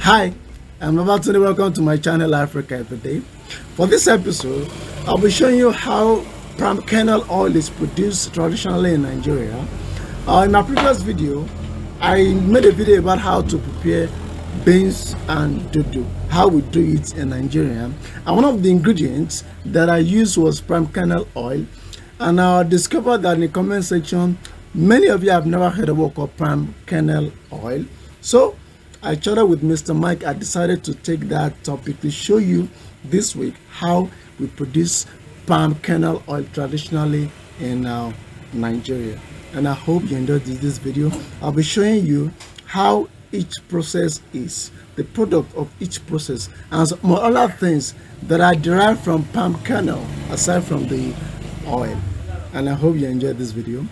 Hi, I'm Babatunde. Welcome to my channel Africa Everyday. For this episode, I'll be showing you how palm kernel oil is produced traditionally in Nigeria. In my previous video, I made a video about how to prepare beans and dodo, how we do it in Nigeria. And one of the ingredients that I used was palm kernel oil. And I discovered that in the comment section, many of you have never heard of what called palm kernel oil. So I chatted with Mr. Mike. I decided to take that topic to show you this week how we produce palm kernel oil traditionally in Nigeria. And I hope you enjoyed this video. I'll be showing you how each process is, the product of each process, and some other things that are derived from palm kernel aside from the oil. And I hope you enjoyed this video.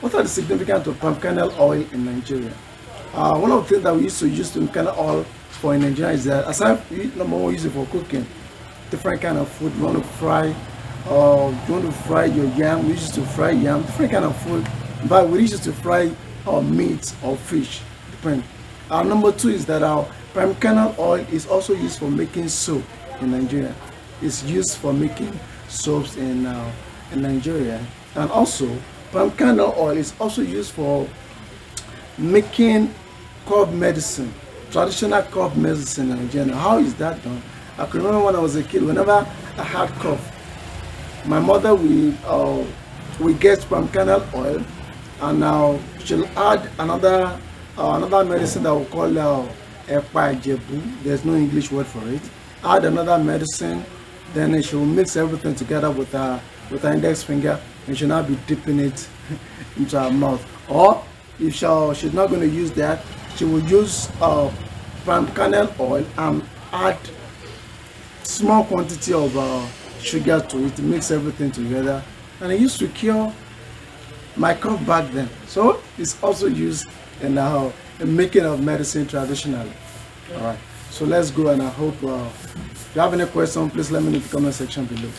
What are the significance of palm kernel oil in Nigeria? One of the things that we used to use palm kernel oil for in Nigeria is that aside number one, we use it for cooking different kind of food. You want to fry, you want to fry your yam. We used to fry yam, different kind of food. But we used to fry meat or fish, depend. Number two is that our palm kernel oil is also used for making soap in Nigeria. It's used for making soaps in Nigeria. And also palm kernel oil is also used for making cough medicine, traditional cough medicine in Nigeria. How is that done? I can remember when I was a kid, whenever I had cough, my mother we get palm kernel oil, and now she'll add another medicine that we call there's no English word for it. Add another medicine, then she will mix everything together with her index finger, and she'll now be dipping it into her mouth. Or if she's not going to use that, she will use palm kernel oil and add small quantity of sugar to it, mix everything together, and it used to cure my cough back then. So it's also used in the making of medicine traditionally. All right, so let's go, and I hope if you have any question, please let me know in the comment section below.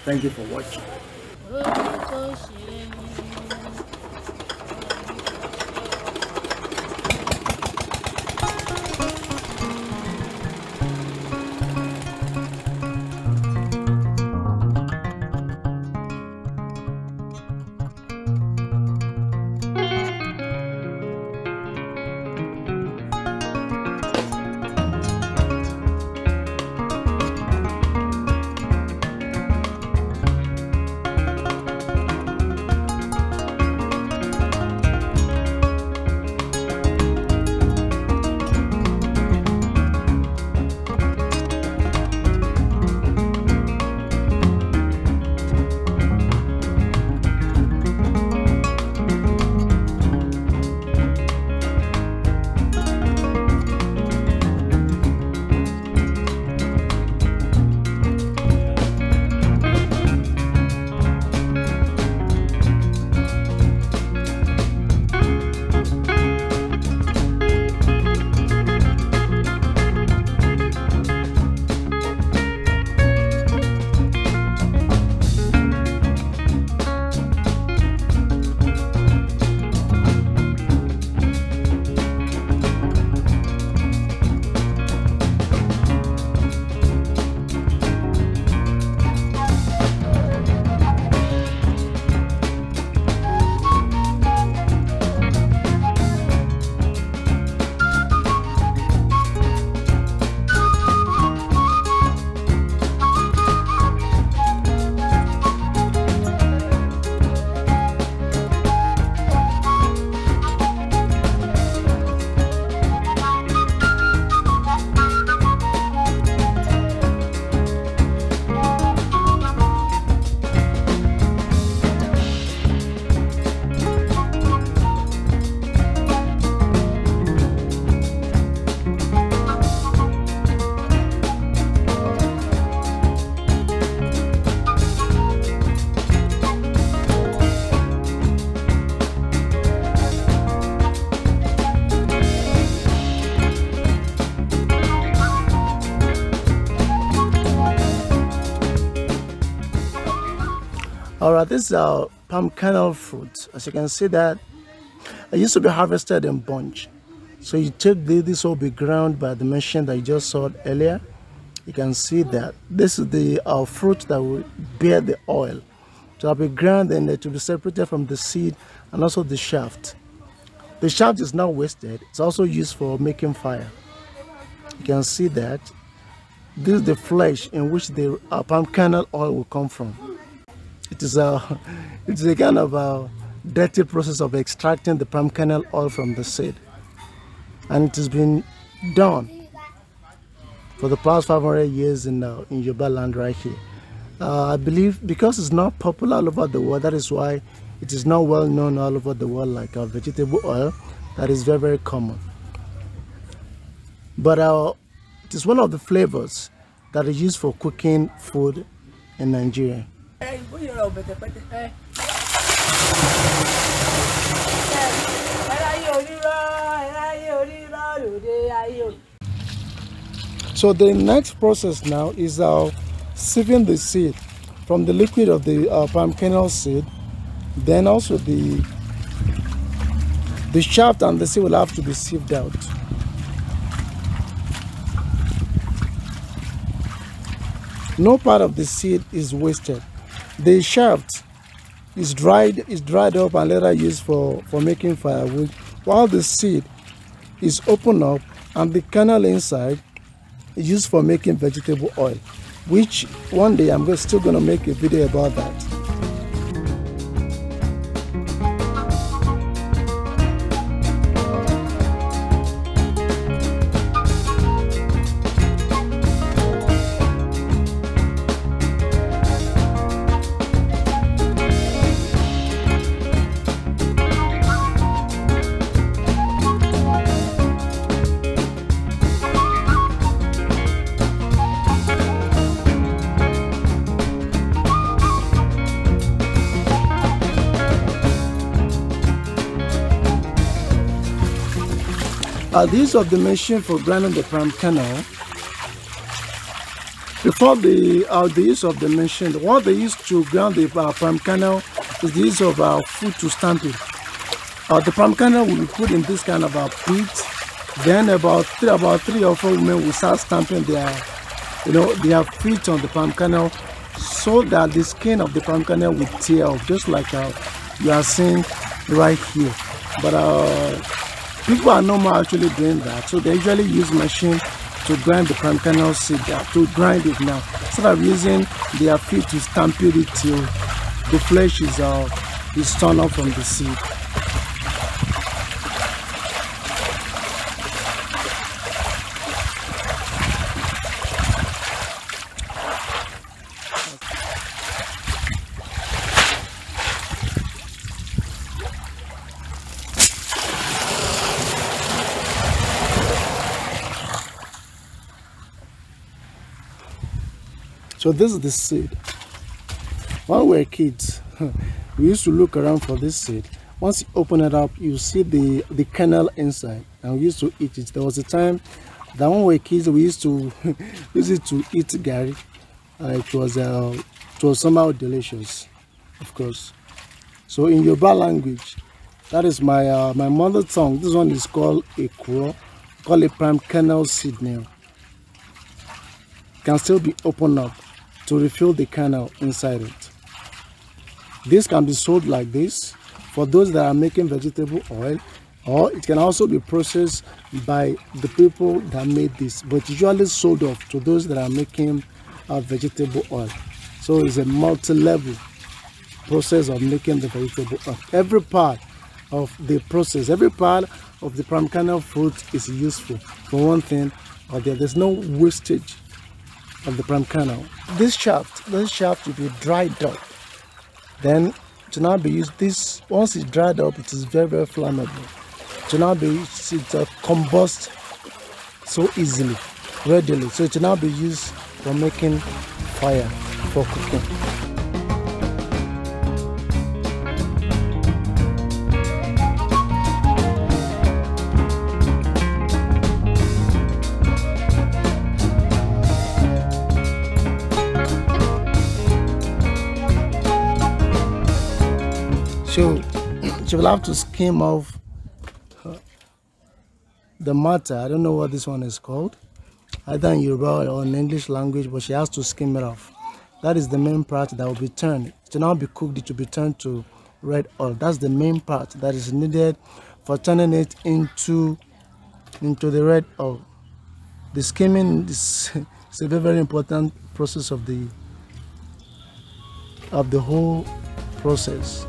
Thank you for watching. All right, this is our palm kernel fruit. As you can see that it used to be harvested in bunch. So you take this will be ground by the machine that you just saw earlier. You can see that this is the fruit that will bear the oil. So it'll be ground and it will be separated from the seed and also the shaft. The shaft is not wasted. It's also used for making fire. You can see that this is the flesh in which the palm kernel oil will come from. It's a kind of a dirty process of extracting the palm kernel oil from the seed, and it has been done for the past 500 years in Yoruba land right here. I believe because it's not popular all over the world, that is why it is not well known all over the world like our vegetable oil that is very, very common. But it is one of the flavors that is used for cooking food in Nigeria. So the next process now is sieving the seed from the liquid of the palm kernel seed. Then also the shaft and the seed will have to be sieved out. No part of the seed is wasted. The shaft is dried up and later used for making firewood, while the seed is opened up and the kernel inside is used for making vegetable oil, which one day I'm still going to make a video about that. These are the machine for grinding the palm kernel. Before the use of the machine, what they used to grind the palm kernel is the use of food to stamp it. The palm kernel will be put in this kind of pit. Then about three or four women will start stamping their feet on the palm kernel, so that the skin of the palm kernel will tear off, just like you are seeing right here. But people are not more actually doing that, so they usually use machine to grind the palm kernel seed, to grind it now, instead of using their feet to stampede it till the flesh is torn off from the seed. So this is the seed. When we were kids, we used to look around for this seed. Once you open it up, you see the kernel inside, and we used to eat it. There was a time that when we were kids, we used to use it to eat gari. It was somehow delicious, of course. So in Yoruba language, that is my mother tongue. This one is called a kuro, called a palm kernel seed now. Can still be opened up to refill the kernel inside it. This can be sold like this for those that are making vegetable oil, or it can also be processed by the people that made this, but usually sold off to those that are making vegetable oil. So it's a multi-level process of making the vegetable oil. Every part of the process, every part of the palm kernel fruit is useful for one thing or the other. There's no wastage of the palm kernel. This shaft will be dried up. Then to now be used, once it's dried up, it is very, very flammable. To now be used, it combusts so easily, readily. So it will now be used for making fire for cooking. she will have to skim off the matter. I don't know what this one is called, either in Yoruba or in English language, but she has to skim it off. That is the main part that will be turned. To now be cooked, it will be turned to red oil. That's the main part that is needed for turning it into the red oil. The skimming is a very, very important process of the whole process.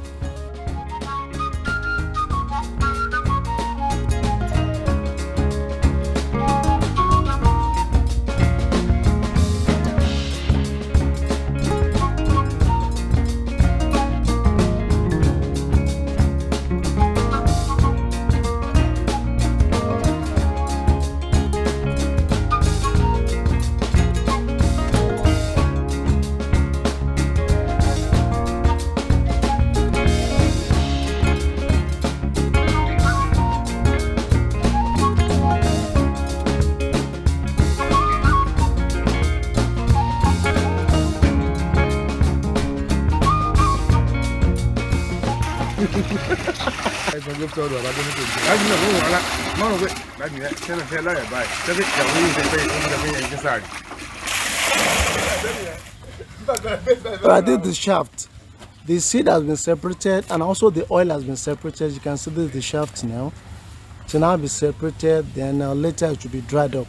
I did the shaft. The seed has been separated and also the oil has been separated. You can see this is the shaft now. To now be separated, then later it will be dried up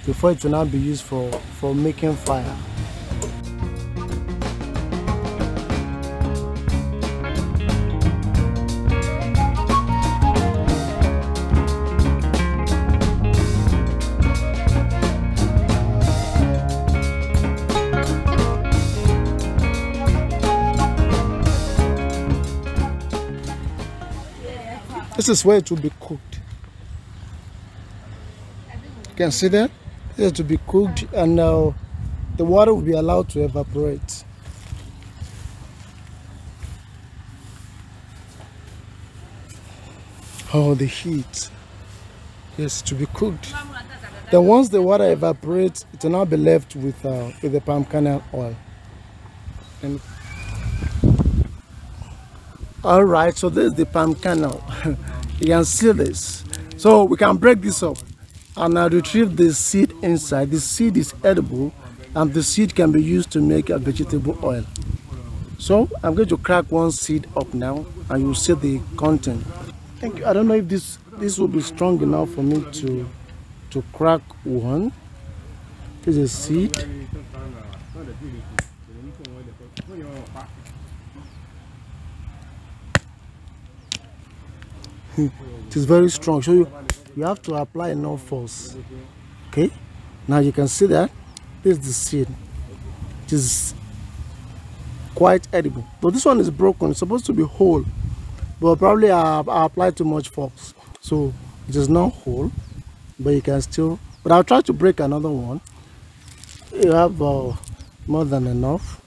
before it will now be used for making fire. This is where it will be cooked. You can see that? This is to be cooked, and now the water will be allowed to evaporate. Oh, the heat. Yes, to be cooked. Then once the water evaporates, it will now be left with the palm kernel oil. And all right, so this is the palm kernel. You can see this. So we can break this up and retrieve the seed inside. The seed is edible, and the seed can be used to make a vegetable oil. So I'm going to crack one seed up now, and you'll see the content. Thank you. I don't know if this will be strong enough for me to crack one. This is a seed. It is very strong, so you have to apply enough force. Okay, now you can see that this is the seed. It is quite edible, but this one is broken. It's supposed to be whole, but probably I applied too much force, so it is not whole, but you can still. But I'll try to break another one. You have more than enough.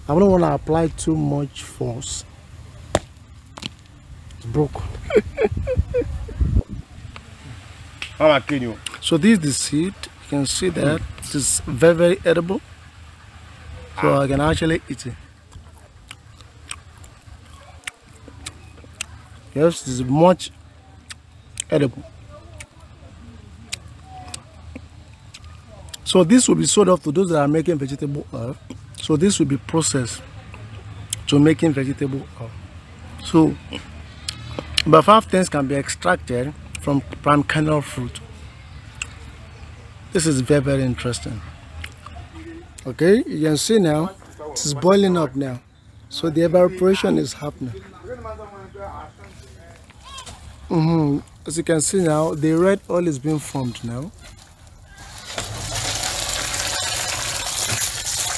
I don't want to apply too much force. It's broken. So this is the seed. You can see that it is very, very edible. So I can actually eat it. Yes, it is much edible. So this will be sold off to those that are making vegetable oil. So this will be processed to making vegetable oil. So about 5 things can be extracted from palm kernel fruit. This is very, very interesting. Okay, you can see now it is boiling up now. So the evaporation is happening. As you can see now, the red oil is being formed now.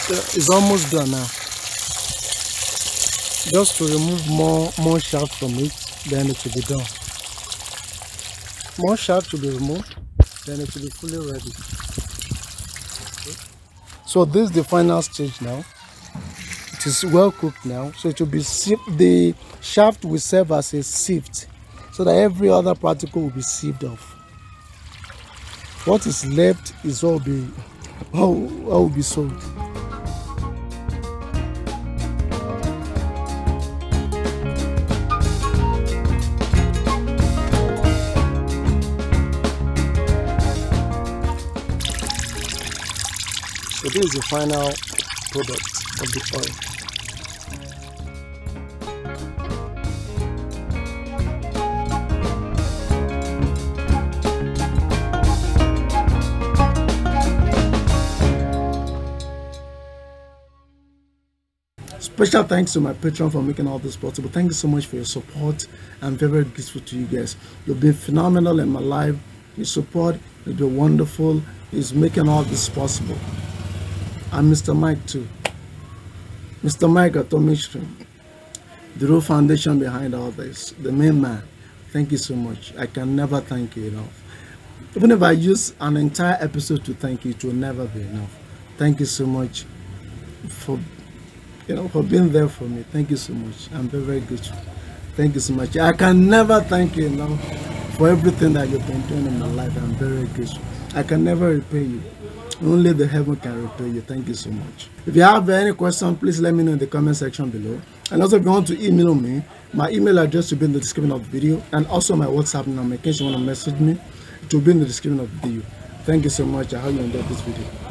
It's almost done now. Just to remove more shaft from it, then it will be done. More shaft to be removed, then it will be fully ready. Okay. So this is the final stage now. It is well cooked now, so it will be sieved. The shaft will serve as a sieve, so that every other particle will be sieved off. What is left is all will be sold. this is the final product of the oil. Special thanks to my patron for making all this possible. Thank you so much for your support. I'm very, very grateful to you guys. You've been phenomenal in my life. Your support has been wonderful. It's making all this possible. I'm Mr. Mike too. Mr. Mike Atomistry, the real foundation behind all this, the main man. Thank you so much. I can never thank you enough. Even if I use an entire episode to thank you, it will never be enough. Thank you so much for being there for me. Thank you so much. I'm very, very grateful. Thank you so much. I can never thank you enough for everything that you've been doing in my life. I'm very, very grateful. I can never repay you. Only the heaven can repay you. Thank you so much. If you have any question, please let me know in the comment section below. And also, if you want to email me, my email address will be in the description of the video, and also my WhatsApp number in case you want to message me. It will be in the description of the video. Thank you so much. I hope you enjoyed this video.